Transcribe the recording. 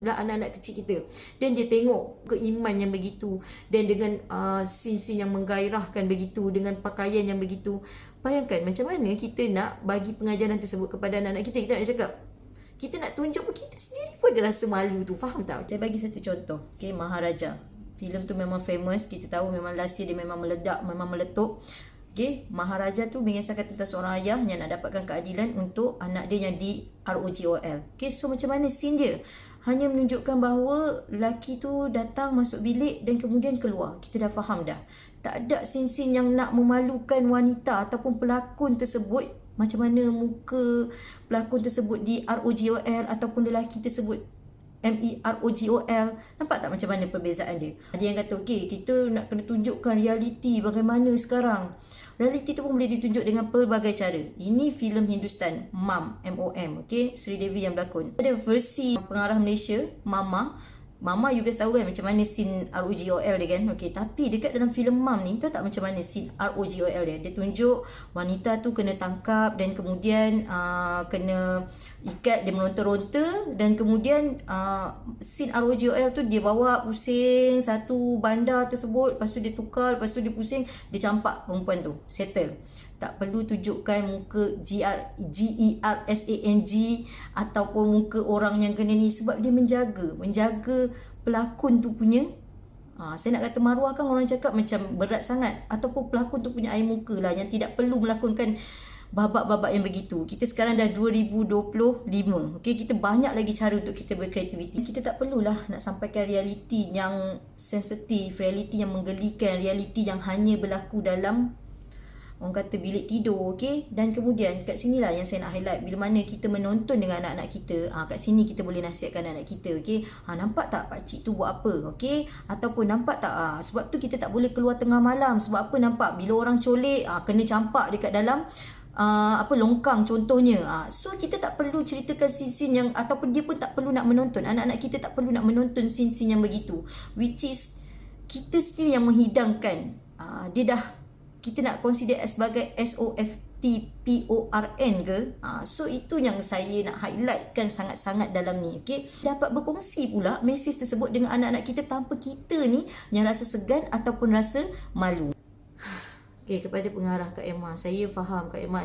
lah anak-anak kecil kita, dan dia tengok keiman yang begitu, dan dengan scene-scene yang menggairahkan begitu, dengan pakaian yang begitu. Bayangkan macam mana kita nak bagi pengajaran tersebut kepada anak-anak kita. Kita nak cakap, kita nak tunjuk pun kita sendiri pun ada rasa malu tu. Faham tak? Saya bagi satu contoh. Okay, Maharaja. Filem tu memang famous. Kita tahu memang last year dia memang meledak, memang meletup. Okay, Maharaja tu mengisahkan tentang seorang ayah yang nak dapatkan keadilan untuk anak dia yang di ROGOL. Okay, so macam mana scene dia? Hanya menunjukkan bahawa lelaki tu datang masuk bilik dan kemudian keluar. Kita dah faham dah. Tak ada scene-scene yang nak memalukan wanita ataupun pelakon tersebut. Macam mana muka pelakon tersebut di ROGOL ataupun lelaki tersebut MEROGOL. Nampak tak macam mana perbezaan dia? Ada yang kata, okay, kita nak kena tunjukkan realiti bagaimana sekarang. Realiti tu pun boleh ditunjuk dengan pelbagai cara. Ini filem Hindustan, MOM, M-O-M, okay? Sri Devi yang berlakon. Ada versi pengarah Malaysia, Mama you guys tahu kan macam mana scene ROGOL dia kan. Okay, tapi dekat dalam filem MOM ni, tahu tak macam mana scene ROGOL dia? Dia tunjuk wanita tu kena tangkap dan kemudian kena ikat, dia meronta-ronta, dan kemudian scene ROGOL tu dia bawa pusing satu bandar tersebut, lepas tu dia tukar, lepas tu dia pusing, dia campak perempuan tu, settle. Tak perlu tunjukkan muka GERSANG ataupun muka orang yang kena ni, sebab dia menjaga pelakon tu punya saya nak kata maruah kan, orang cakap macam berat sangat, ataupun pelakon tu punya air muka lah, yang tidak perlu melakonkan babak-babak yang begitu. Kita sekarang dah 2025. Okay, kita banyak lagi cara untuk kita berkreativiti. Kita tak perlulah nak sampaikan realiti yang sensitif, realiti yang menggelikan, realiti yang hanya berlaku dalam orang kata bilik tidur. Okay, dan kemudian kat sinilah yang saya nak highlight, bila mana kita menonton dengan anak-anak kita, kat sini kita boleh nasihatkan anak kita. Okay, nampak tak pakcik tu buat apa? Okay, ataupun nampak tak sebab tu kita tak boleh keluar tengah malam. Sebab apa? Nampak bila orang colik kena campak dekat dalam longkang contohnya. So kita tak perlu ceritakan scene-scene yang, ataupun dia pun tak perlu nak menonton, anak-anak kita tak perlu nak menonton scene-scene yang begitu, which is kita sendiri yang menghidangkan. Dia dah, kita nak consider sebagai SOFTPORN ke? So itu yang saya nak highlightkan sangat-sangat dalam ni. Okay, dapat berkongsi pula mesej tersebut dengan anak-anak kita tanpa kita ni yang rasa segan ataupun rasa malu. Okay, kepada pengarah Kak Emma, saya faham Kak Emma